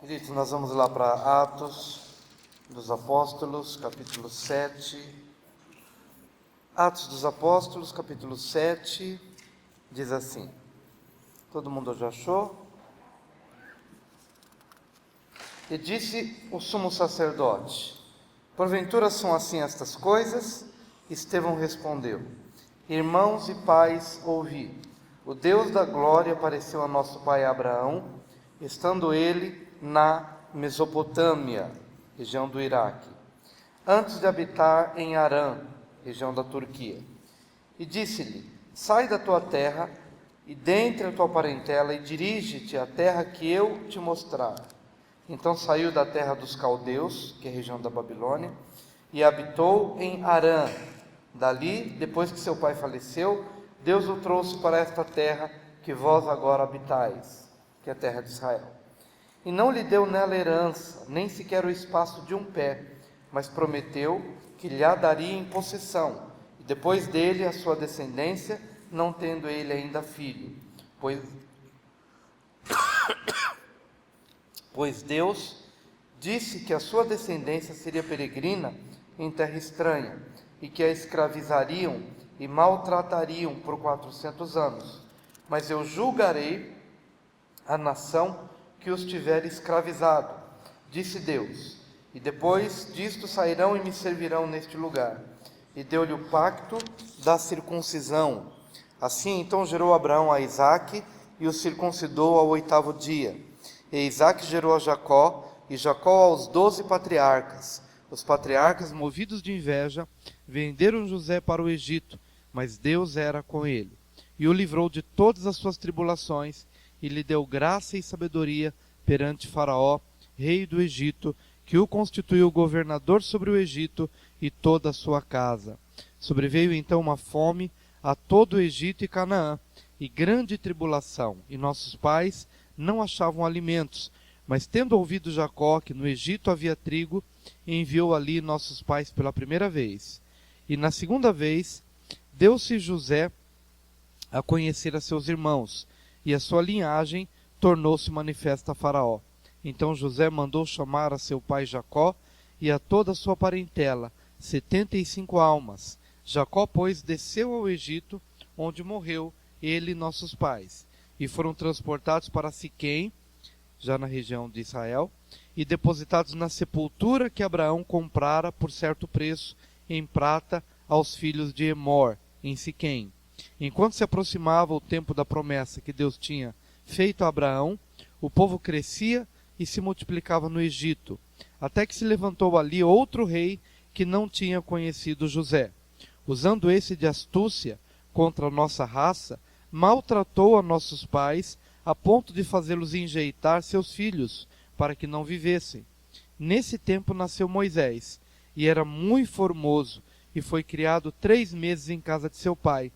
Queridos, nós vamos lá para Atos dos Apóstolos, capítulo 7. Atos dos Apóstolos, capítulo 7, diz assim. Todo mundo já achou? E disse o sumo sacerdote: porventura são assim estas coisas? Estevão respondeu: irmãos e pais, ouvi. O Deus da glória apareceu a nosso pai Abraão, estando ele na Mesopotâmia, região do Iraque, antes de habitar em Harã, região da Turquia. E disse-lhe: sai da tua terra e dentre a tua parentela e dirige-te à terra que eu te mostrar. Então saiu da terra dos caldeus, que é a região da Babilônia, e habitou em Harã. Dali, depois que seu pai faleceu, Deus o trouxe para esta terra que vós agora habitais, que é a terra de Israel. E não lhe deu nela herança, nem sequer o espaço de um pé, mas prometeu que lhe a daria em possessão, e depois dele a sua descendência, não tendo ele ainda filho, pois Deus disse que a sua descendência seria peregrina em terra estranha, e que a escravizariam e maltratariam por 400 anos. Mas eu julgarei a nação que os tiver escravizado, disse Deus, e depois disto sairão e me servirão neste lugar. E deu-lhe o pacto da circuncisão. Assim então gerou Abraão a Isaque, e o circuncidou ao 8º dia. E Isaque gerou a Jacó, e Jacó aos 12 patriarcas. Os patriarcas, movidos de inveja, venderam José para o Egito, mas Deus era com ele, e o livrou de todas as suas tribulações, e lhe deu graça e sabedoria perante Faraó, rei do Egito, que o constituiu governador sobre o Egito e toda a sua casa. Sobreveio então uma fome a todo o Egito e Canaã, e grande tribulação, e nossos pais não achavam alimentos. Mas tendo ouvido Jacó que no Egito havia trigo, enviou ali nossos pais pela primeira vez. E na segunda vez, deu-se José a conhecer a seus irmãos, e a sua linhagem tornou-se manifesta a Faraó. Então José mandou chamar a seu pai Jacó e a toda a sua parentela, 75 almas. Jacó, pois, desceu ao Egito, onde morreu ele e nossos pais, e foram transportados para Siquém, já na região de Israel, e depositados na sepultura que Abraão comprara por certo preço em prata aos filhos de Emor, em Siquém. Enquanto se aproximava o tempo da promessa que Deus tinha feito a Abraão, o povo crescia e se multiplicava no Egito, até que se levantou ali outro rei que não tinha conhecido José. Usando esse de astúcia contra a nossa raça, maltratou a nossos pais, a ponto de fazê-los enjeitar seus filhos, para que não vivessem. Nesse tempo nasceu Moisés, e era muito formoso, e foi criado 3 meses em casa de seu pai.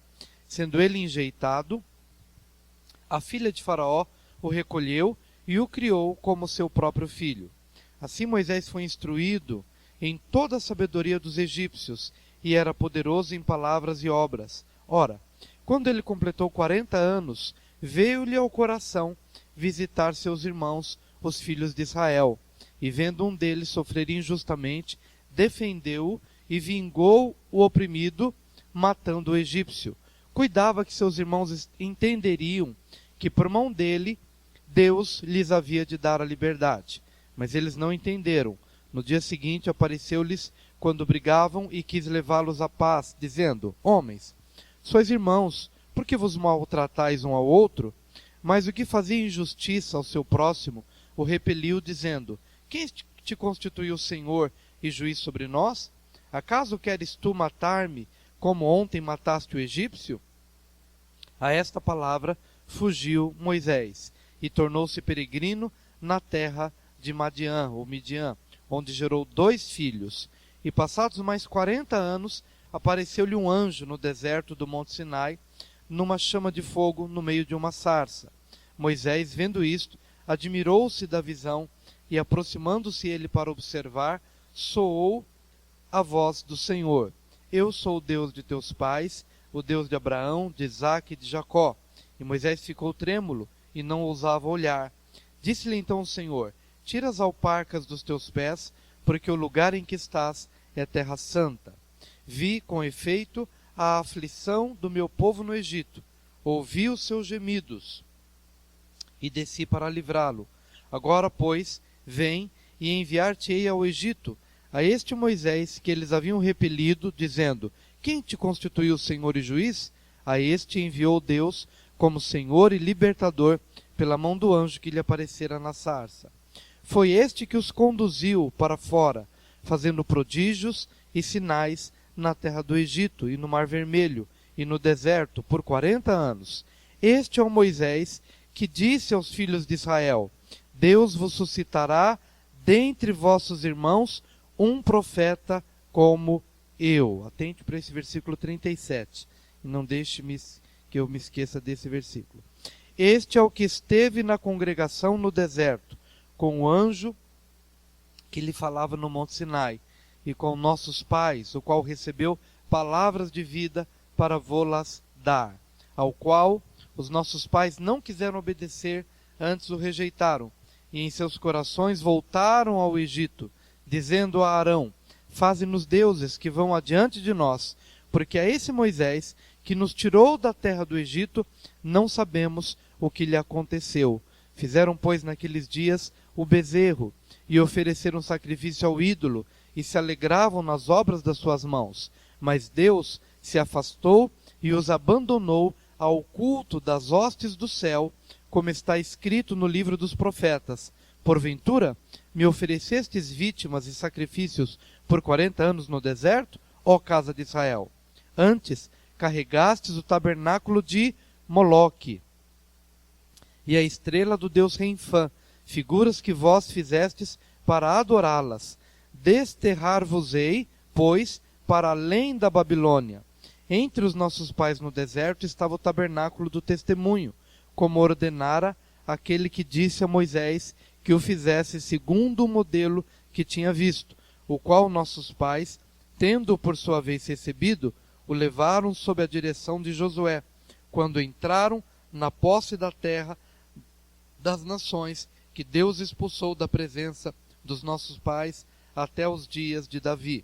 Sendo ele enjeitado, a filha de Faraó o recolheu e o criou como seu próprio filho. Assim Moisés foi instruído em toda a sabedoria dos egípcios, e era poderoso em palavras e obras. Ora, quando ele completou 40 anos, veio-lhe ao coração visitar seus irmãos, os filhos de Israel, e vendo um deles sofrer injustamente, defendeu-o e vingou o oprimido, matando o egípcio. Cuidava que seus irmãos entenderiam que por mão dele Deus lhes havia de dar a liberdade. Mas eles não entenderam. No dia seguinte apareceu-lhes quando brigavam e quis levá-los à paz, dizendo: homens, sois irmãos, por que vos maltratais um ao outro? Mas o que fazia injustiça ao seu próximo o repeliu, dizendo: quem te constituiu Senhor e juiz sobre nós? Acaso queres tu matar-me, como ontem mataste o egípcio? A esta palavra fugiu Moisés, e tornou-se peregrino na terra de Madiã, ou Midian, onde gerou 2 filhos. E passados mais 40 anos, apareceu-lhe um anjo no deserto do Monte Sinai, numa chama de fogo no meio de uma sarça. Moisés, vendo isto, admirou-se da visão, e aproximando-se ele para observar, soou a voz do Senhor: eu sou o Deus de teus pais, o Deus de Abraão, de Isaque e de Jacó. E Moisés ficou trêmulo e não ousava olhar. Disse-lhe então o Senhor: tira as alparcas dos teus pés, porque o lugar em que estás é terra santa. Vi, com efeito, a aflição do meu povo no Egito, ouvi os seus gemidos, e desci para livrá-lo. Agora, pois, vem, e enviar-te-ei ao Egito, a este Moisés que eles haviam repelido, dizendo: quem te constituiu senhor e juiz? A este enviou Deus como senhor e libertador, pela mão do anjo que lhe aparecera na sarça. Foi este que os conduziu para fora, fazendo prodígios e sinais na terra do Egito, e no Mar Vermelho, e no deserto, por 40 anos. Este é o Moisés que disse aos filhos de Israel: Deus vos suscitará dentre vossos irmãos um profeta como eu. Atente para esse versículo 37. E não deixe-me que eu me esqueça desse versículo. Este é o que esteve na congregação no deserto, com o anjo que lhe falava no Monte Sinai, e com nossos pais, o qual recebeu palavras de vida para vô-las dar, ao qual os nossos pais não quiseram obedecer, antes o rejeitaram, e em seus corações voltaram ao Egito, dizendo a Arão: faze-nos deuses que vão adiante de nós, porque a esse Moisés, que nos tirou da terra do Egito, não sabemos o que lhe aconteceu. Fizeram, pois, naqueles dias o bezerro, e ofereceram sacrifício ao ídolo, e se alegravam nas obras das suas mãos. Mas Deus se afastou e os abandonou ao culto das hostes do céu, como está escrito no livro dos profetas: porventura me oferecestes vítimas e sacrifícios por 40 anos no deserto, ó casa de Israel? Antes carregastes o tabernáculo de Moloque e a estrela do deus Renfã, figuras que vós fizestes para adorá-las. Desterrar-vos-ei, pois, para além da Babilônia. Entre os nossos pais no deserto estava o tabernáculo do testemunho, como ordenara aquele que disse a Moisés que o fizesse segundo o modelo que tinha visto, o qual nossos pais, tendo-o por sua vez recebido, o levaram sob a direção de Josué, quando entraram na posse da terra das nações que Deus expulsou da presença dos nossos pais até os dias de Davi,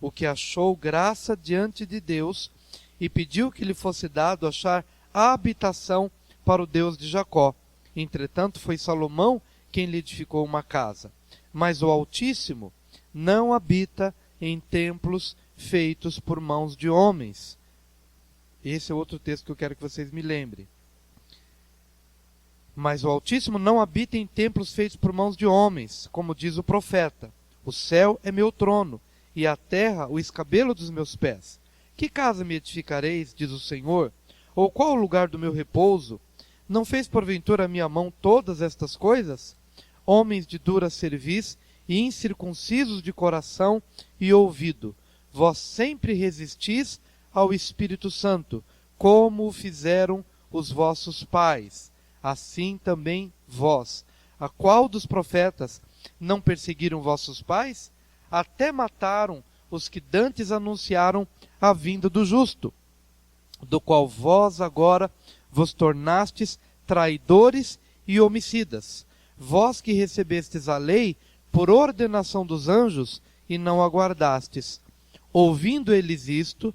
o que achou graça diante de Deus, e pediu que lhe fosse dado achar a habitação para o Deus de Jacó. Entretanto, foi Salomão quem lhe edificou uma casa. Mas o Altíssimo não habita em templos feitos por mãos de homens. Esse é outro texto que eu quero que vocês me lembrem. Mas o Altíssimo não habita em templos feitos por mãos de homens, como diz o profeta: o céu é meu trono, e a terra o escabelo dos meus pés. Que casa me edificareis, diz o Senhor? Ou qual o lugar do meu repouso? Não fez porventura a minha mão todas estas coisas? Homens de dura cerviz e incircuncisos de coração e ouvido, vós sempre resistis ao Espírito Santo, como o fizeram os vossos pais. Assim também vós. A qual dos profetas não perseguiram vossos pais? Até mataram os que dantes anunciaram a vinda do justo, do qual vós agora vos tornastes traidores e homicidas. Vós que recebestes a lei por ordenação dos anjos e não aguardastes. Ouvindo eles isto,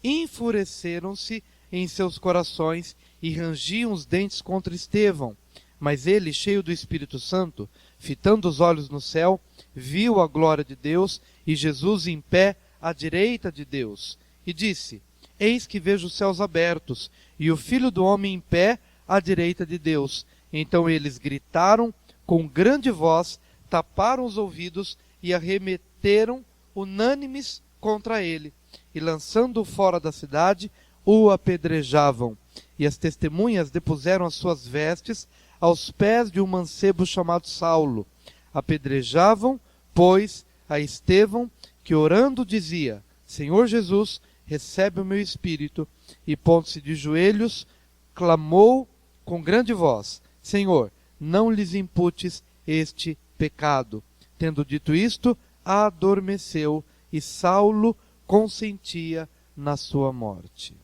enfureceram-se em seus corações e rangiam os dentes contra Estevão. Mas ele, cheio do Espírito Santo, fitando os olhos no céu, viu a glória de Deus e Jesus em pé à direita de Deus. E disse: eis que vejo os céus abertos e o Filho do Homem em pé à direita de Deus. Então eles gritaram com grande voz, taparam os ouvidos e arremeteram unânimes contra ele. E lançando-o fora da cidade, o apedrejavam. E as testemunhas depuseram as suas vestes aos pés de um mancebo chamado Saulo. Apedrejavam, pois, a Estevão, que orando dizia: Senhor Jesus, recebe o meu espírito. E pondo-se de joelhos, clamou com grande voz: Senhor, não lhes imputes este pecado. Tendo dito isto, adormeceu, e Saulo consentia na sua morte.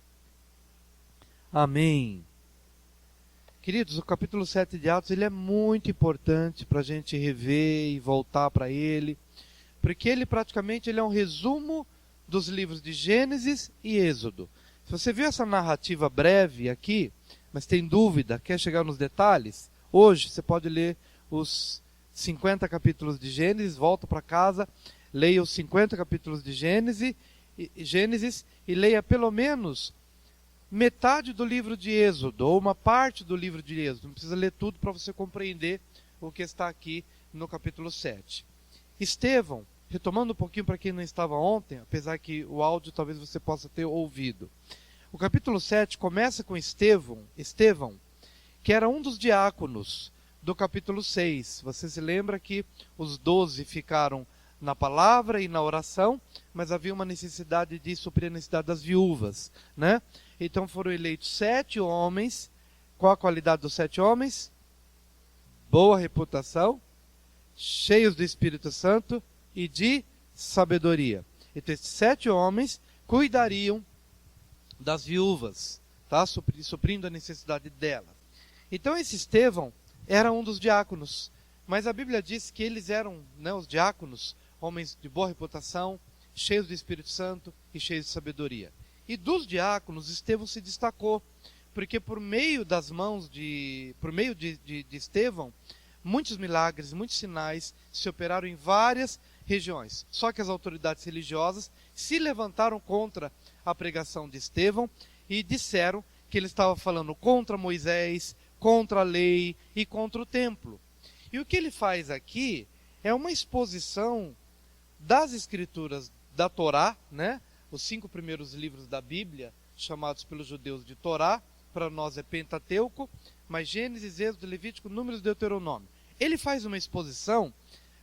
Amém. Queridos, o capítulo 7 de Atos ele é muito importante para a gente rever e voltar para ele, porque ele praticamente ele é um resumo dos livros de Gênesis e Êxodo. Se você viu essa narrativa breve aqui, mas tem dúvida, quer chegar nos detalhes, hoje você pode ler os 50 capítulos de Gênesis, volta para casa, leia os 50 capítulos de Gênesis e leia pelo menos metade do livro de Êxodo, ou uma parte do livro de Êxodo. Não precisa ler tudo para você compreender o que está aqui no capítulo 7. Estevão, retomando um pouquinho para quem não estava ontem, apesar que o áudio talvez você possa ter ouvido. O capítulo 7 começa com Estevão, que era um dos diáconos do capítulo 6. Você se lembra que os 12 ficaram na palavra e na oração, mas havia uma necessidade de suprir a necessidade das viúvas, né? Então foram eleitos 7 homens. Qual a qualidade dos 7 homens? Boa reputação, cheios do Espírito Santo e de sabedoria. Então esses 7 homens cuidariam das viúvas, tá? Suprindo a necessidade delas. Então esse Estevão era um dos diáconos, mas a Bíblia diz que eles eram, né, os diáconos, homens de boa reputação, cheios do Espírito Santo e cheios de sabedoria. E dos diáconos, Estevão se destacou, porque por meio de Estevão, muitos milagres, muitos sinais se operaram em várias regiões. Só que as autoridades religiosas se levantaram contra a pregação de Estevão e disseram que ele estava falando contra Moisés, contra a lei e contra o templo. E o que ele faz aqui é uma exposição das escrituras da Torá, né? Os 5 primeiros livros da Bíblia, chamados pelos judeus de Torá, para nós é Pentateuco, mas Gênesis, Êxodo, Levítico, Números e Deuteronômio. Ele faz uma exposição,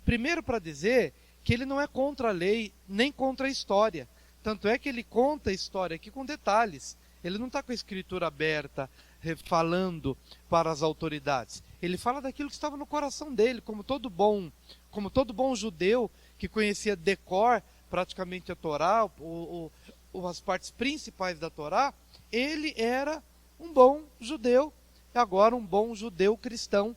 primeiro para dizer que ele não é contra a lei, nem contra a história. Tanto é que ele conta a história aqui com detalhes. Ele não está com a escritura aberta, falando para as autoridades. Ele fala daquilo que estava no coração dele, como todo bom judeu que conhecia de cor praticamente a Torá, as partes principais da Torá. Ele era um bom judeu, e agora um bom judeu cristão,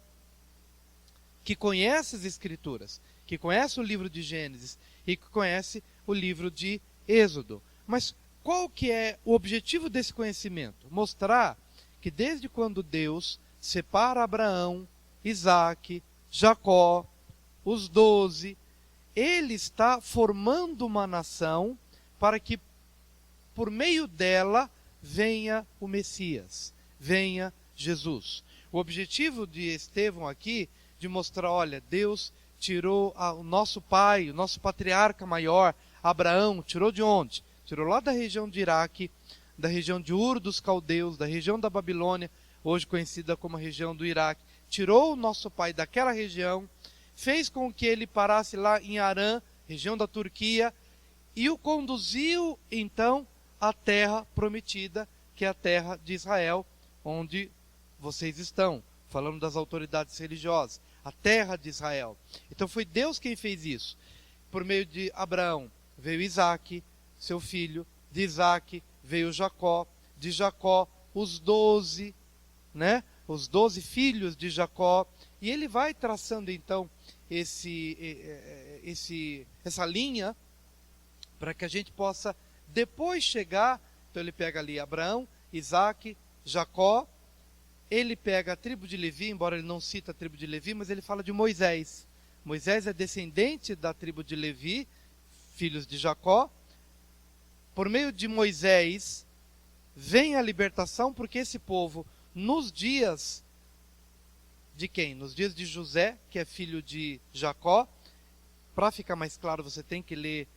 que conhece as escrituras, que conhece o livro de Gênesis e que conhece o livro de Êxodo. Mas qual que é o objetivo desse conhecimento? Mostrar que desde quando Deus separa Abraão, Isaque, Jacó, os 12, ele está formando uma nação para que por meio dela venha o Messias, venha Jesus. O objetivo de Estevão aqui, de mostrar, olha, Deus tirou o nosso pai, o nosso patriarca maior, Abraão, tirou de onde? Tirou lá da região de Iraque, da região de Ur dos Caldeus, da região da Babilônia, hoje conhecida como a região do Iraque. Tirou o nosso pai daquela região, fez com que ele parasse lá em Harã, região da Turquia, e o conduziu então à terra prometida, que é a terra de Israel, onde vocês estão, falando das autoridades religiosas, a terra de Israel. Então foi Deus quem fez isso. Por meio de Abraão veio Isaque, seu filho, de Isaque veio Jacó, de Jacó os 12, né? Os 12 filhos de Jacó, e ele vai traçando então essa linha para que a gente possa depois chegar. Então ele pega ali Abraão, Isaque, Jacó, ele pega a tribo de Levi, embora ele não cita a tribo de Levi, mas ele fala de Moisés. Moisés é descendente da tribo de Levi, filhos de Jacó. Por meio de Moisés vem a libertação, porque esse povo, nos dias de quem? Nos dias de José, que é filho de Jacó. Para ficar mais claro, você tem que ler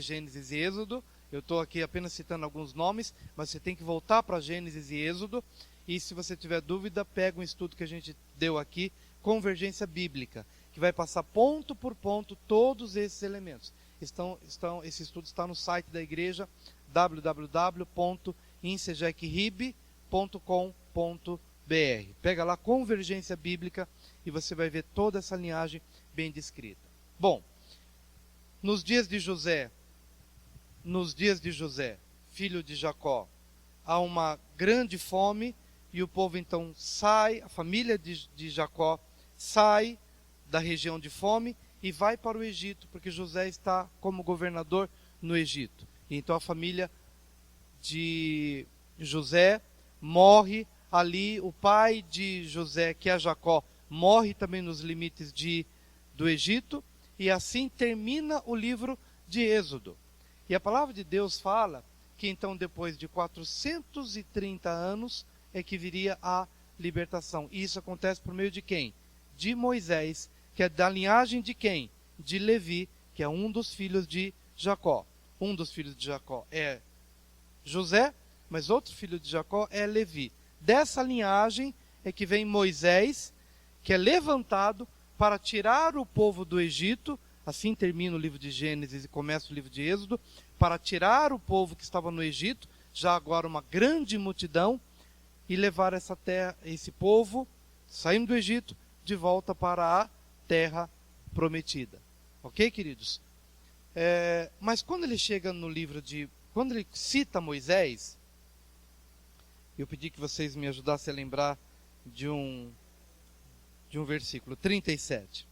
Gênesis e Êxodo. Eu estou aqui apenas citando alguns nomes, mas você tem que voltar para Gênesis e Êxodo. E se você tiver dúvida, pega um estudo que a gente deu aqui, Convergência Bíblica, que vai passar ponto por ponto todos esses elementos. Esse estudo está no site da igreja, www.insejecrib.com.br. Pega lá Convergência Bíblica e você vai ver toda essa linhagem bem descrita. Bom, nos dias de José, filho de Jacó, há uma grande fome, e o povo então sai, a família de Jacó sai da região de fome e vai para o Egito, porque José está como governador no Egito. E então a família de José morre ali, o pai de José, que é Jacó, morre também nos limites do Egito, e assim termina o livro de Êxodo. E a palavra de Deus fala que então depois de 430 anos é que viria a libertação. E isso acontece por meio de quem? De Moisés, que é da linhagem de quem? De Levi, que é um dos filhos de Jacó. Um dos filhos de Jacó é José, mas outro filho de Jacó é Levi. Dessa linhagem é que vem Moisés, que é levantado para tirar o povo do Egito. Assim termina o livro de Gênesis e começa o livro de Êxodo, para tirar o povo que estava no Egito, já agora uma grande multidão, e levar essa terra, esse povo, saindo do Egito, de volta para a terra prometida. Ok, queridos? Mas quando ele chega no livro quando ele cita Moisés, eu pedi que vocês me ajudassem a lembrar de um versículo, 37.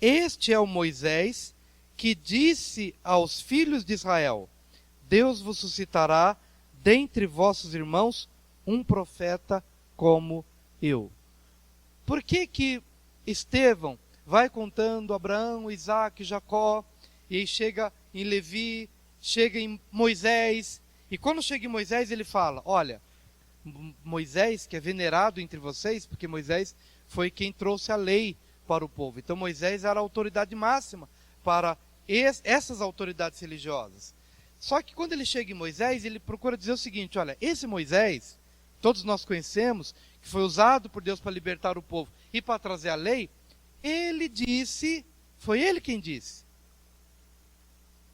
Este é o Moisés que disse aos filhos de Israel: Deus vos suscitará dentre vossos irmãos um profeta como eu. Por que Estevão vai contando Abraão, Isaac, Jacó, e aí chega em Levi, chega em Moisés, e quando chega em Moisés ele fala: olha, Moisés, que é venerado entre vocês, porque Moisés foi quem trouxe a lei para o povo. Então Moisés era a autoridade máxima para essas autoridades religiosas. Só que quando ele chega em Moisés, ele procura dizer o seguinte: olha, esse Moisés, todos nós conhecemos, que foi usado por Deus para libertar o povo e para trazer a lei, ele disse, foi ele quem disse,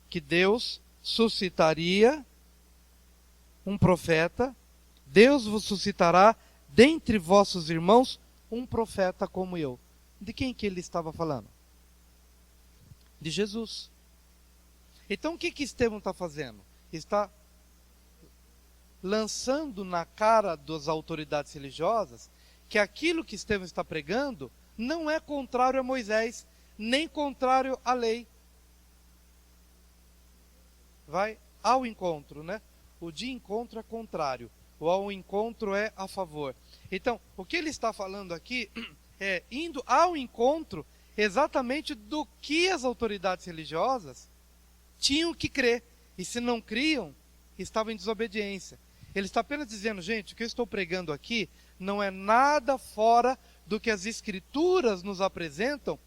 que Deus suscitaria um profeta, Deus vos suscitará dentre vossos irmãos um profeta como eu. De quem que ele estava falando? De Jesus. Então o que Estevão está fazendo? Está lançando na cara das autoridades religiosas que aquilo que Estevão está pregando não é contrário a Moisés, nem contrário à lei. Vai ao encontro, né? O de encontro é contrário, o ao encontro é a favor. Então, o que ele está falando aqui é indo ao encontro exatamente do que as autoridades religiosas tinham que crer. E se não criam, estavam em desobediência. Ele está apenas dizendo: gente, o que eu estou pregando aqui não é nada fora do que as Escrituras nos apresentam,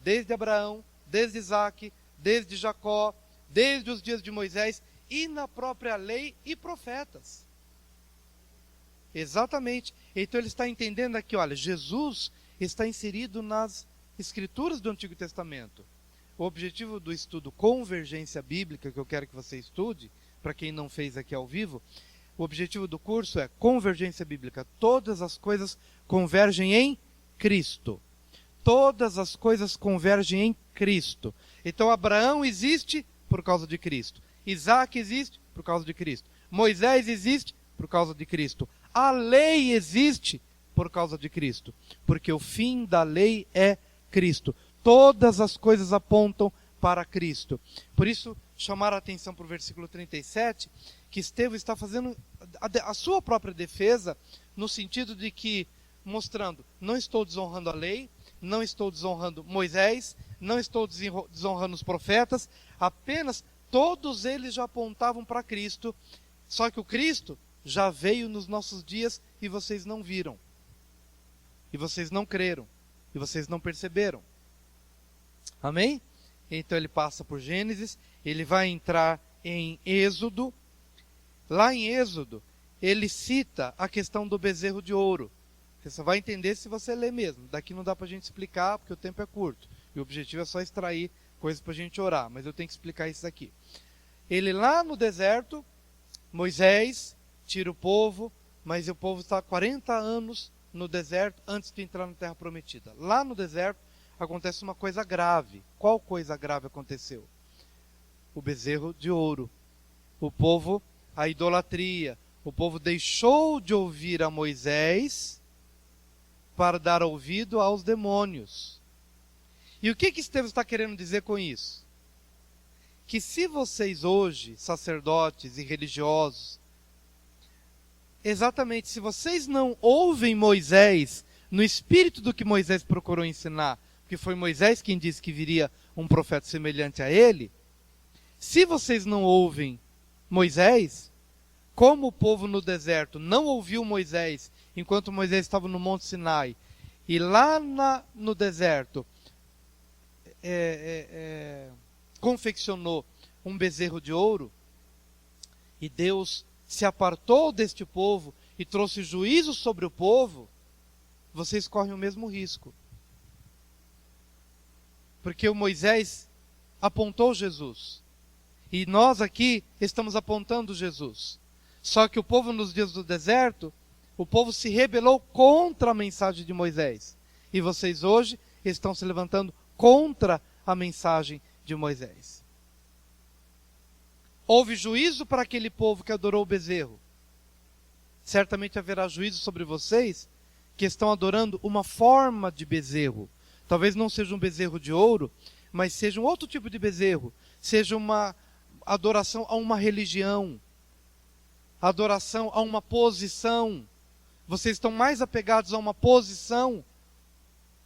desde Abraão, desde Isaac, desde Jacó, desde os dias de Moisés, e na própria lei e profetas. Exatamente. Então ele está entendendo aqui, olha, Jesus está inserido nas Escrituras do Antigo Testamento. O objetivo do estudo Convergência Bíblica, que eu quero que você estude, para quem não fez aqui ao vivo, o objetivo do curso é Convergência Bíblica. Todas as coisas convergem em Cristo. Todas as coisas convergem em Cristo. Então Abraão existe por causa de Cristo. Isaac existe por causa de Cristo. Moisés existe por causa de Cristo. A lei existe por causa de Cristo. Porque o fim da lei é Cristo. Todas as coisas apontam para Cristo. Por isso, chamar a atenção para o versículo 37, que Estevão está fazendo a sua própria defesa, no sentido de que, mostrando, não estou desonrando a lei, não estou desonrando Moisés, não estou desonrando os profetas, apenas todos eles já apontavam para Cristo, só que o Cristo já veio nos nossos dias e vocês não viram, e vocês não creram, e vocês não perceberam. Amém? Então ele passa por Gênesis, ele vai entrar em Êxodo. Lá em Êxodo, ele cita a questão do bezerro de ouro. Você só vai entender se você ler mesmo. Daqui não dá para a gente explicar, porque o tempo é curto. E o objetivo é só extrair coisas para a gente orar, mas eu tenho que explicar isso aqui. Ele lá no deserto, Moisés tira o povo, mas o povo está 40 anos no deserto antes de entrar na terra prometida. Lá no deserto acontece uma coisa grave. Qual coisa grave aconteceu? O bezerro de ouro. O povo, a idolatria. O povo deixou de ouvir a Moisés para dar ouvido aos demônios. E o que Estevão está querendo dizer com isso? Que se vocês hoje, sacerdotes e religiosos, exatamente, se vocês não ouvem Moisés no espírito do que Moisés procurou ensinar, porque foi Moisés quem disse que viria um profeta semelhante a ele, se vocês não ouvem Moisés, como o povo no deserto não ouviu Moisés enquanto Moisés estava no Monte Sinai, e lá no deserto confeccionou um bezerro de ouro, e Deus se apartou deste povo e trouxe juízo sobre o povo, vocês correm o mesmo risco. Porque o Moisés apontou Jesus. E nós aqui estamos apontando Jesus. Só que o povo nos dias do deserto, o povo se rebelou contra a mensagem de Moisés. E vocês hoje estão se levantando contra a mensagem de Moisés. Houve juízo para aquele povo que adorou o bezerro. Certamente haverá juízo sobre vocês que estão adorando uma forma de bezerro. Talvez não seja um bezerro de ouro, mas seja um outro tipo de bezerro. Seja uma adoração a uma religião, adoração a uma posição. Vocês estão mais apegados a uma posição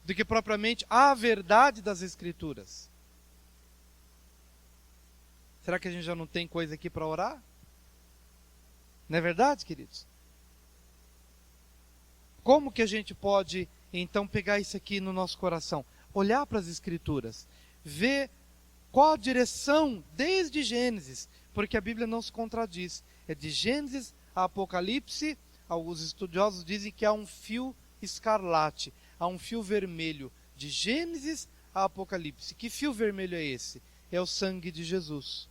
do que propriamente à verdade das Escrituras. Será que a gente já não tem coisa aqui para orar? Não é verdade, queridos? Como que a gente pode, então, pegar isso aqui no nosso coração? Olhar para as Escrituras, ver qual a direção desde Gênesis, porque a Bíblia não se contradiz. É de Gênesis a Apocalipse, alguns estudiosos dizem que há um fio escarlate, há um fio vermelho, de Gênesis a Apocalipse. Que fio vermelho é esse? É o sangue de Jesus.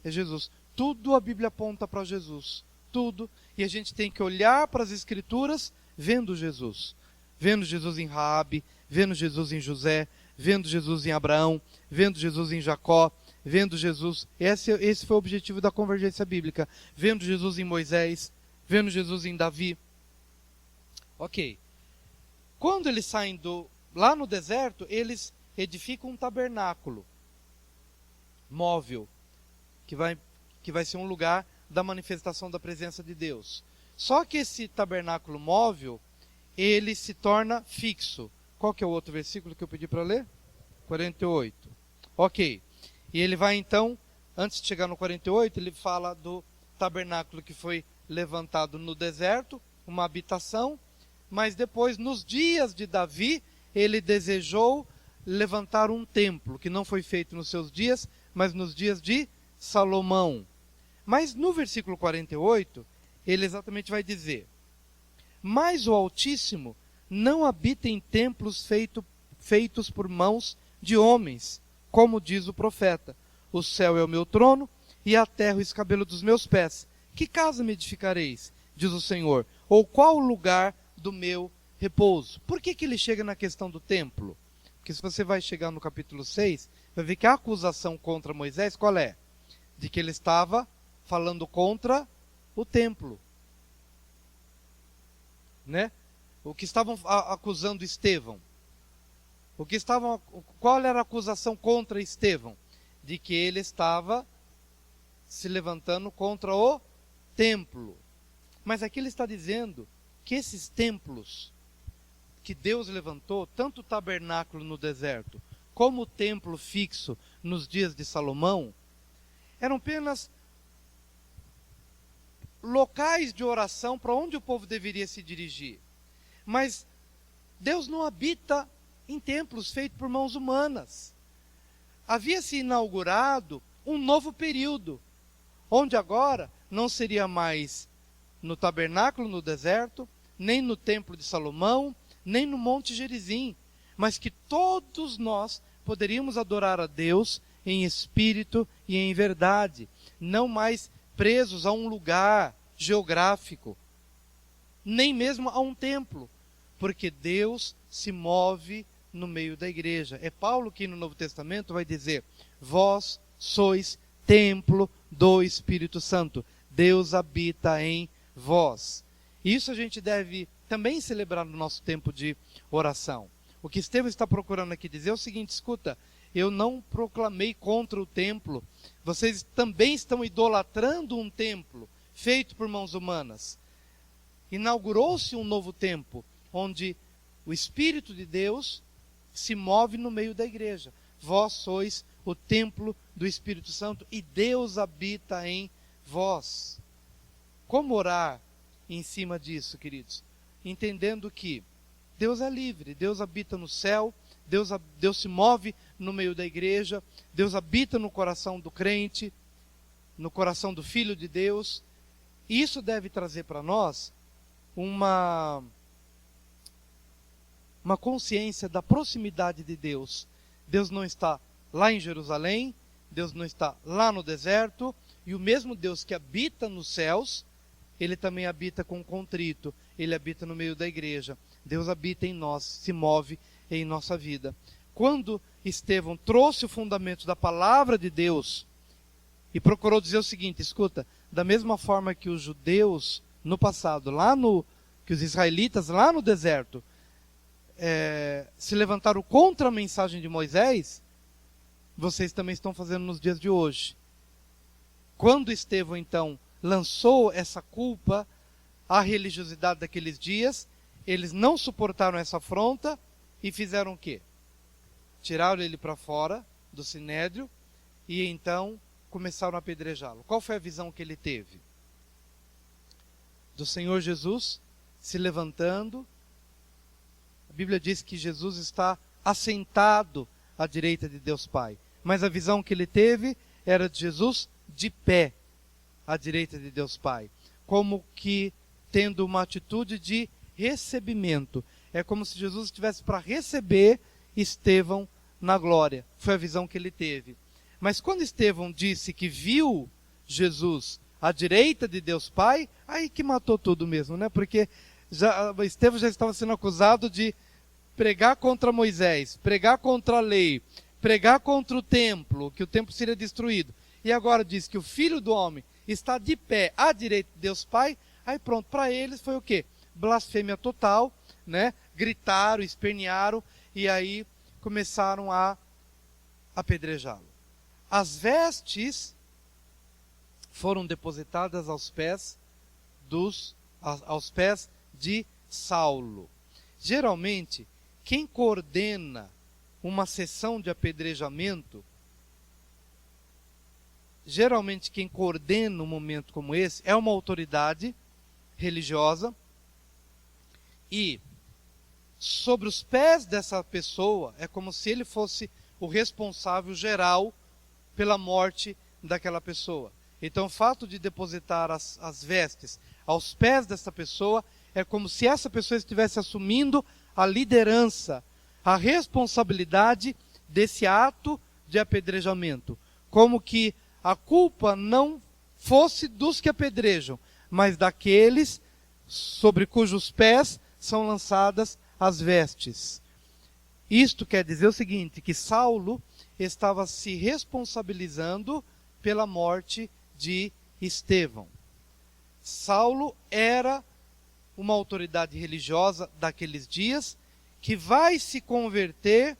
É Jesus. Tudo a Bíblia aponta para Jesus. Tudo. E a gente tem que olhar para as Escrituras vendo Jesus. Vendo Jesus em Raabe, vendo Jesus em José, vendo Jesus em Abraão, vendo Jesus em Jacó, vendo Jesus. Esse foi o objetivo da convergência bíblica. Vendo Jesus em Moisés, vendo Jesus em Davi. Ok. Quando eles saem lá no deserto, eles edificam um tabernáculo móvel, que vai ser um lugar da manifestação da presença de Deus. Só que esse tabernáculo móvel, ele se torna fixo. Qual que é o outro versículo que eu pedi para ler? 48. Ok. E ele vai então, antes de chegar no 48, ele fala do tabernáculo que foi levantado no deserto, uma habitação, mas depois, nos dias de Davi, ele desejou levantar um templo, que não foi feito nos seus dias, mas nos dias de Salomão. Mas no versículo 48, ele exatamente vai dizer: mas o Altíssimo não habita em templos feitos por mãos de homens, como diz o profeta: o céu é o meu trono e a terra o escabelo dos meus pés. Que casa me edificareis, diz o Senhor, ou qual o lugar do meu repouso? Por que ele chega na questão do templo? Porque se você vai chegar no capítulo 6, vai ver que a acusação contra Moisés, qual é? De que ele estava falando contra o templo. Né? O que estavam acusando Estevão? Qual era a acusação contra Estevão? De que ele estava se levantando contra o templo. Mas aqui ele está dizendo que esses templos que Deus levantou, tanto o tabernáculo no deserto, como o templo fixo nos dias de Salomão, eram apenas locais de oração para onde o povo deveria se dirigir. Mas Deus não habita em templos feitos por mãos humanas. Havia se inaugurado um novo período, onde agora não seria mais no tabernáculo no deserto, nem no templo de Salomão, nem no Monte Gerizim, mas que todos nós poderíamos adorar a Deus em espírito e em verdade, não mais presos a um lugar geográfico, nem mesmo a um templo, porque Deus se move no meio da igreja. É Paulo que no Novo Testamento vai dizer: vós sois templo do Espírito Santo. Deus habita em vós. Isso a gente deve também celebrar no nosso tempo de oração. O que Estevão está procurando aqui dizer é o seguinte: escuta, eu não proclamei contra o templo, vocês também estão idolatrando um templo feito por mãos humanas. Inaugurou-se um novo tempo, onde o Espírito de Deus se move no meio da igreja. Vós sois o templo do Espírito Santo e Deus habita em vós. Como orar em cima disso, queridos? Entendendo que Deus é livre, Deus habita no céu, Deus se move no meio da igreja, Deus habita no coração do crente, no coração do Filho de Deus. E isso deve trazer para nós uma consciência da proximidade de Deus. Deus não está lá em Jerusalém, Deus não está lá no deserto, e o mesmo Deus que habita nos céus, Ele também habita com contrito, Ele habita no meio da igreja. Deus habita em nós, se move em nossa vida. Quando Estevão trouxe o fundamento da palavra de Deus e procurou dizer o seguinte: escuta, da mesma forma que os judeus no passado, que os israelitas lá no deserto se levantaram contra a mensagem de Moisés, vocês também estão fazendo nos dias de hoje. Quando Estevão então lançou essa culpa à religiosidade daqueles dias, eles não suportaram essa afronta e fizeram o quê? Tiraram ele para fora do sinédrio e então começaram a apedrejá-lo. Qual foi a visão que ele teve? Do Senhor Jesus se levantando. A Bíblia diz que Jesus está assentado à direita de Deus Pai. Mas a visão que ele teve era de Jesus de pé à direita de Deus Pai, como que tendo uma atitude de recebimento. É como se Jesus estivesse para receber Estevão na glória. Foi a visão que ele teve. Mas quando Estevão disse que viu Jesus à direita de Deus Pai, aí que matou tudo mesmo, né? Porque Estevão já estava sendo acusado de pregar contra Moisés, pregar contra a lei, pregar contra o templo, que o templo seria destruído. E agora diz que o Filho do Homem está de pé à direita de Deus Pai. Aí pronto, para eles foi o quê? Blasfêmia total, né? Gritaram, espernearam e aí começaram a apedrejá-lo. As vestes foram depositadas aos pés de Saulo. Geralmente, quem coordena uma sessão de apedrejamento, geralmente quem coordena um momento como esse é uma autoridade religiosa, e sobre os pés dessa pessoa é como se ele fosse o responsável geral pela morte daquela pessoa. Então o fato de depositar as vestes aos pés dessa pessoa é como se essa pessoa estivesse assumindo a liderança, a responsabilidade desse ato de apedrejamento, como que a culpa não fosse dos que apedrejam, mas daqueles sobre cujos pés são lançadas as vestes. Isto quer dizer o seguinte, que Saulo estava se responsabilizando pela morte de Estevão. Saulo era uma autoridade religiosa daqueles dias, que vai se converter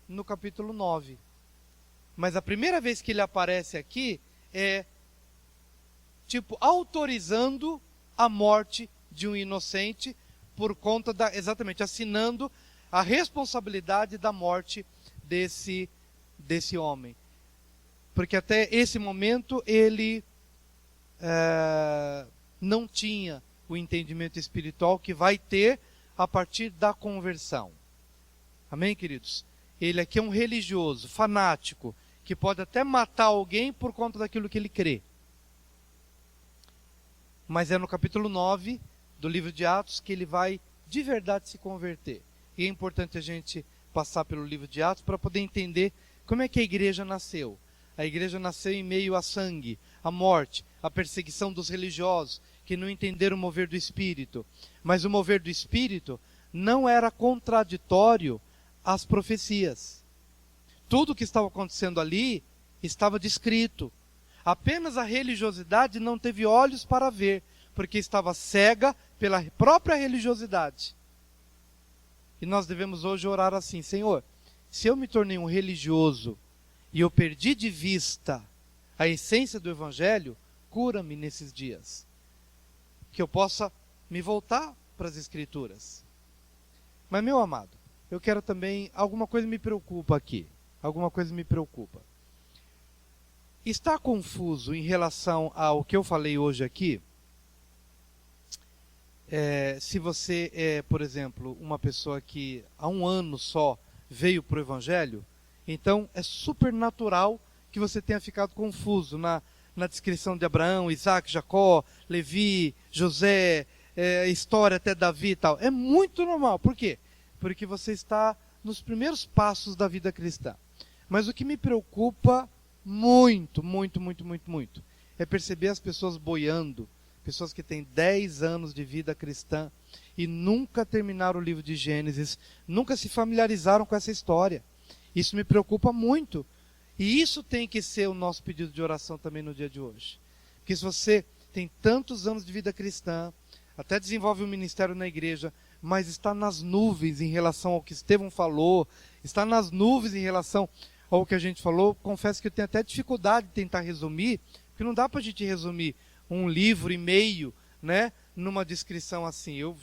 no capítulo 9. Mas a primeira vez que ele aparece aqui é autorizando a morte de um inocente por conta exatamente, assinando a responsabilidade da morte desse homem. Porque até esse momento ele não tinha o entendimento espiritual que vai ter a partir da conversão. Amém, queridos? Ele aqui é um religioso, fanático, que pode até matar alguém por conta daquilo que ele crê. Mas é no capítulo 9 do livro de Atos que ele vai de verdade se converter. E é importante a gente passar pelo livro de Atos para poder entender como é que a igreja nasceu. A igreja nasceu em meio a sangue, a morte, a perseguição dos religiosos, que não entenderam o mover do Espírito. Mas o mover do Espírito não era contraditório às profecias. Tudo o que estava acontecendo ali estava descrito. Apenas a religiosidade não teve olhos para ver, porque estava cega pela própria religiosidade. E nós devemos hoje orar assim: Senhor, se eu me tornei um religioso e eu perdi de vista a essência do Evangelho, cura-me nesses dias. Que eu possa me voltar para as Escrituras. Mas, meu amado, eu quero também, alguma coisa me preocupa aqui. Alguma coisa me preocupa. Está confuso em relação ao que eu falei hoje aqui? Se você é, por exemplo, uma pessoa que há um ano só veio para o Evangelho, então é super natural que você tenha ficado confuso na descrição de Abraão, Isaac, Jacó, Levi, José, história até Davi e tal. É muito normal. Por quê? Porque você está nos primeiros passos da vida cristã. Mas o que me preocupa muito, muito, muito, muito, muito, é perceber as pessoas boiando, pessoas que têm 10 anos de vida cristã e nunca terminaram o livro de Gênesis, nunca se familiarizaram com essa história. Isso me preocupa muito. E isso tem que ser o nosso pedido de oração também no dia de hoje. Porque se você tem tantos anos de vida cristã, até desenvolve um ministério na igreja, mas está nas nuvens em relação ao que Estevão falou, está nas nuvens em relação ao que a gente falou, confesso que eu tenho até dificuldade de tentar resumir, porque não dá para a gente resumir um livro e meio, né, numa descrição assim. Eu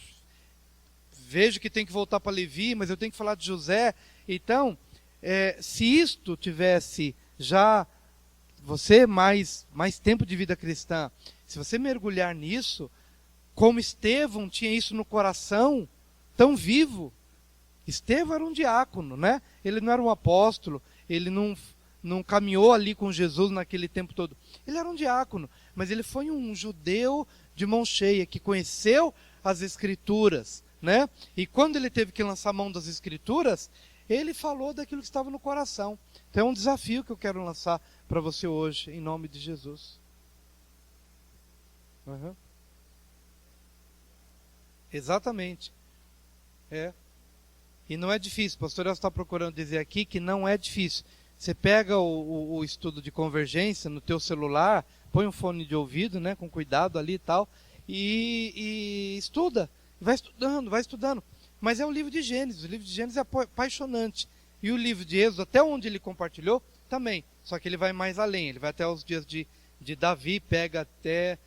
vejo que tem que voltar para Levi, mas eu tenho que falar de José. Então, se isto tivesse já, você mais tempo de vida cristã, se você mergulhar nisso, como Estevão tinha isso no coração, tão vivo. Estevão era um diácono, né? Ele não era um apóstolo, ele não caminhou ali com Jesus naquele tempo todo. Ele era um diácono, mas ele foi um judeu de mão cheia, que conheceu as Escrituras, né? E quando ele teve que lançar mão das Escrituras, ele falou daquilo que estava no coração. Então é um desafio que eu quero lançar para você hoje, em nome de Jesus. Uhum. Exatamente. E não é difícil. O pastor está procurando dizer aqui que não é difícil. Você pega o estudo de convergência no teu celular, põe um fone de ouvido, né, com cuidado ali e tal, e estuda. Vai estudando. Mas é o livro de Gênesis. O livro de Gênesis é apaixonante. E o livro de Êxodo, até onde ele compartilhou, também. Só que ele vai mais além. Ele vai até os dias de Davi, pega até...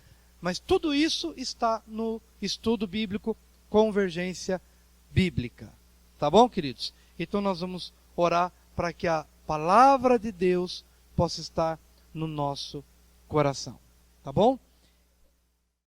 Mas tudo isso está no estudo bíblico, convergência bíblica. Tá bom, queridos? Então nós vamos orar para que a palavra de Deus possa estar no nosso coração. Tá bom?